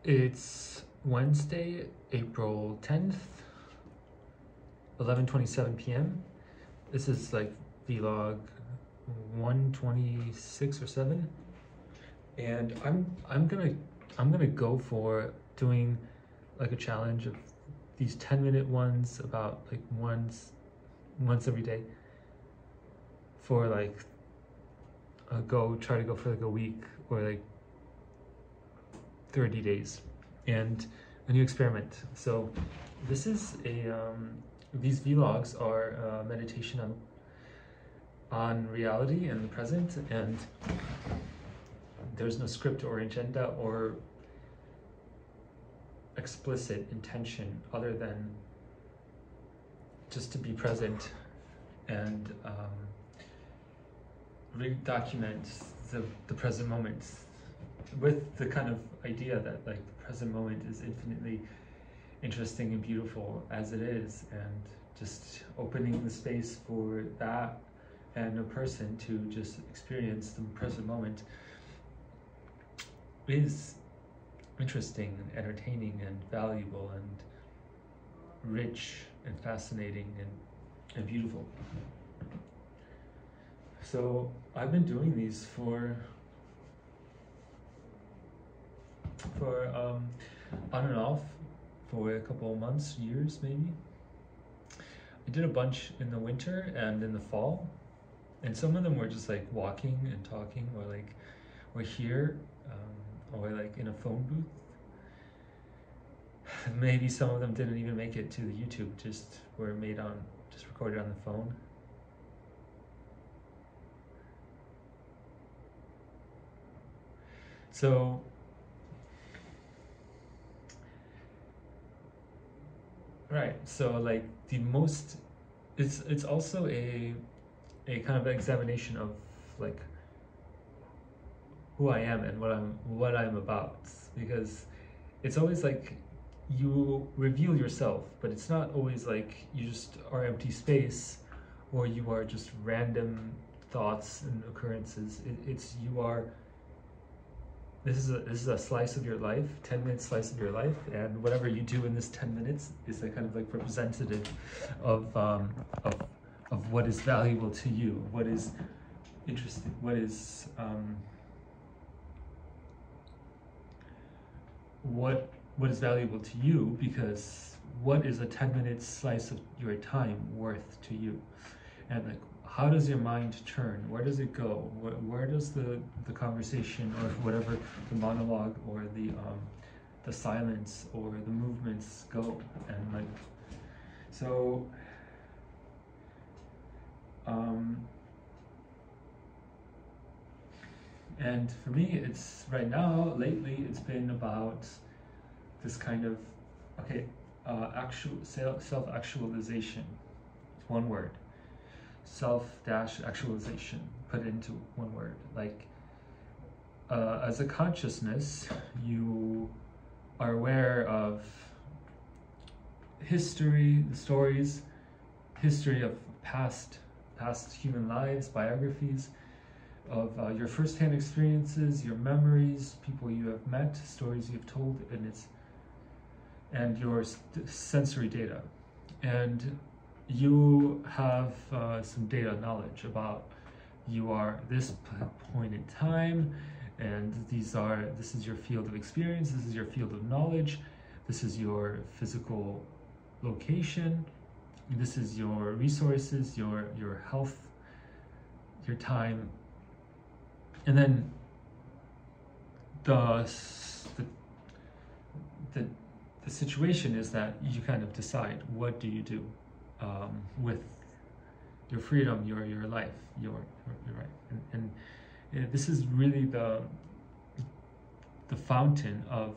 It's Wednesday, April 10th, 11:27 p.m. This is like vlog 126 or 7. And I'm gonna go for doing like a challenge of these 10-minute ones, about like once every day for like try to go for like a week or like 30 days, and a new experiment. So this is these vlogs are a meditation on reality and the present, and there's no script or agenda or explicit intention other than just to be present and document the present moment, with the kind of idea that like the present moment is infinitely interesting and beautiful as it is, and just opening the space for that and a person to just experience the present moment is interesting and entertaining and valuable and rich and fascinating and beautiful. So I've been doing these for on and off for a couple of months, years maybe. I did a bunch in the winter and in the fall, and some of them were just like walking and talking, or like we're here, or like in a phone booth. Maybe some of them didn't even make it to the YouTube, just were just recorded on the phone. So right, so like it's also a kind of examination of like who I am and what I'm about, because it's always like you reveal yourself, but it's not always like you just are empty space, or you are just random thoughts and occurrences. It's you are. This is a slice of your life, 10-minute slice of your life, and whatever you do in this 10 minutes is a kind of like representative of what is valuable to you, what is interesting, what is valuable to you, because what is a 10-minute slice of your time worth to you, and like how does your mind turn? Where does it go? Where does the conversation, or whatever, the monologue, or the silence, or the movements go? And like, so and for me, it's right now, lately, it's been about this kind of, self-actualization. It's one word. Self-actualization, put it into one word. Like, as a consciousness, you are aware of history, the stories, history of past human lives, biographies, of your first-hand experiences, your memories, people you have met, stories you've told, and your sensory data. And you have some data knowledge about you are this point in time, and this is your field of experience, this is your field of knowledge, this is your physical location, this is your resources, your health, your time. And then the situation is that you kind of decide, what do you do with your freedom, your life, your right, and this is really the fountain of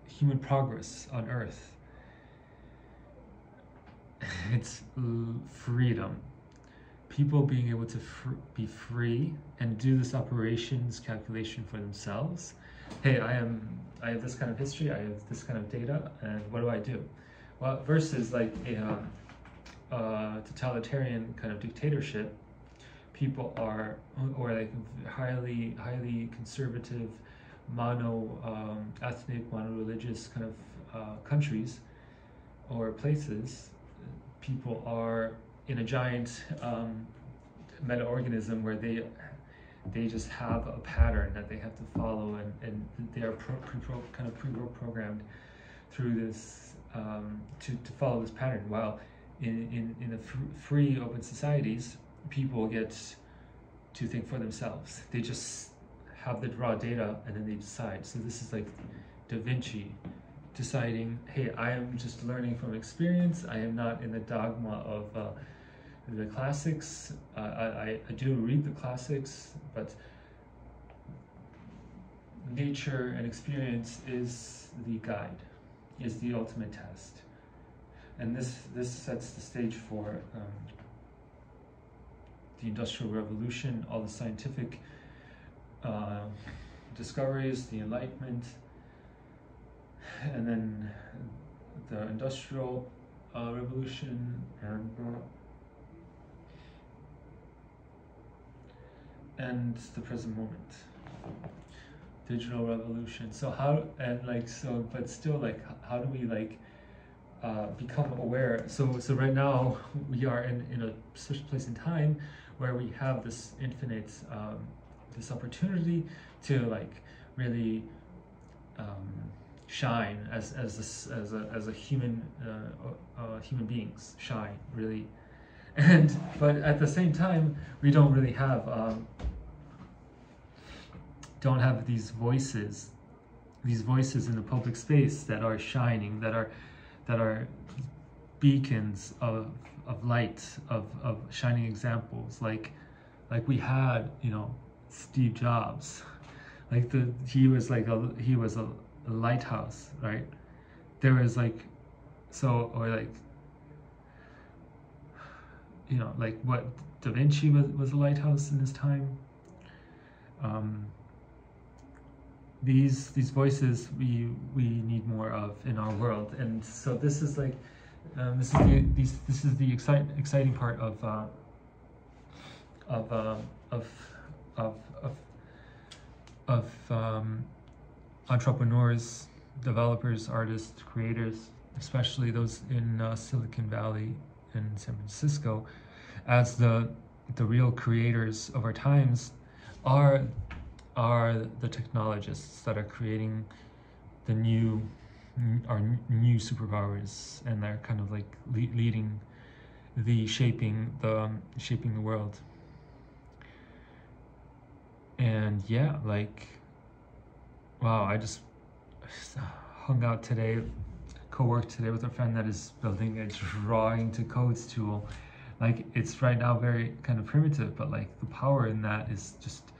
human progress on Earth. It's freedom. People being able to be free and do this calculation for themselves. Hey, I have this kind of history, I have this kind of data, and what do I do? Well, versus like a totalitarian kind of dictatorship, people are, or like highly conservative ethnic, mono-religious kind of countries or places, people are in a giant meta-organism where they just have a pattern that they have to follow, and they are pre-programmed through this to follow this pattern. While in the free open societies, people get to think for themselves. They just have the raw data and then they decide. So this is like Da Vinci deciding, hey, I am just learning from experience. I am not in the dogma of the classics. I do read the classics, but nature and experience is the guide, is the ultimate test. And this sets the stage for the Industrial Revolution, all the scientific discoveries, the Enlightenment, and then the Industrial Revolution, and the present moment, digital revolution. So but still, like, how do we like become aware? So right now we are in a such place in time where we have this infinite this opportunity to like really shine as a human human beings, shine really. But at the same time, we don't really have these voices in the public space that are shining, that are beacons of light, of shining examples. Like we had, you know, Steve Jobs, like he was a lighthouse, right? There was like, so, or like, you know, like what Da Vinci was a lighthouse in his time. These voices we need more of in our world, and so this is like this is the exciting part of entrepreneurs, developers, artists, creators, especially those in Silicon Valley and San Francisco, as the real creators of our times are the technologists that are creating our new superpowers, and they're kind of like leading shaping the world. And yeah, like, wow, I just hung out today, co-worked today with a friend that is building a drawing to codes tool. Like, it's right now very kind of primitive, but like the power in that is just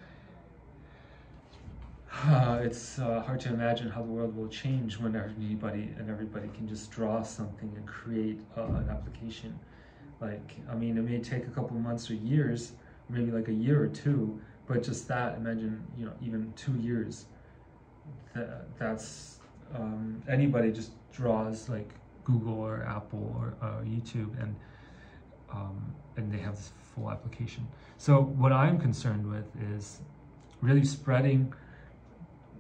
it's hard to imagine how the world will change when everybody can just draw something and create an application. Like, I mean, it may take a couple of months or years, maybe like a year or two, but just that, imagine, you know, even 2 years. That's anybody just draws, like Google or Apple or YouTube, and they have this full application. So what I'm concerned with is really spreading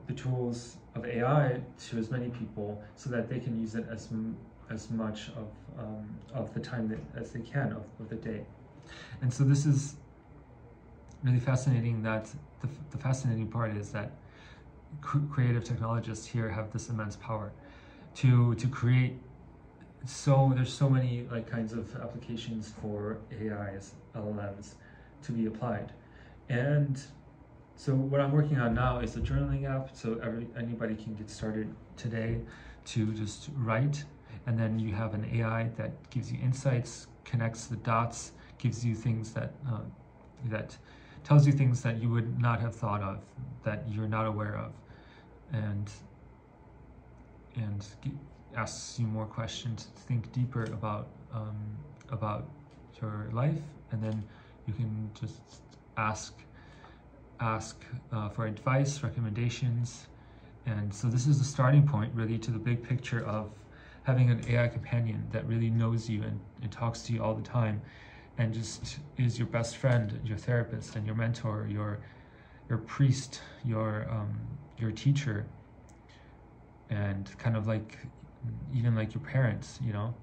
the tools of AI to as many people so that they can use it as much of the time as they can of the day. And so this is really fascinating. That the fascinating part is that creative technologists here have this immense power to create. So there's so many like kinds of applications for AIs, LLMs to be applied. And so what I'm working on now is a journaling app, so anybody can get started today to just write, and then you have an AI that gives you insights, connects the dots, gives you things that tells you things that you would not have thought of, that you're not aware of, and asks you more questions to think deeper about your life, and then you can just ask for advice, recommendations. And so this is the starting point really to the big picture of having an AI companion that really knows you and talks to you all the time, and just is your best friend, your therapist, and your mentor, priest, your teacher, and kind of like even like your parents, you know.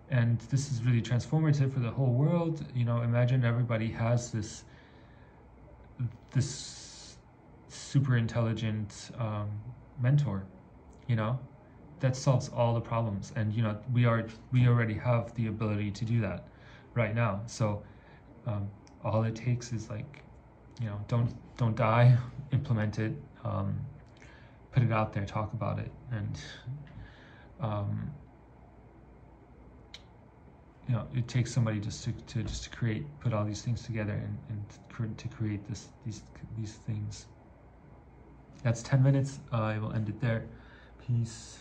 And this is really transformative for the whole world. You know, imagine everybody has this super intelligent mentor, you know, that solves all the problems. And you know, we already have the ability to do that right now. So all it takes is, like, you know, don't die, implement it, put it out there, talk about it, and you know, it takes somebody just to create, put all these things together, and to create these things. That's 10 minutes. I will end it there. Peace.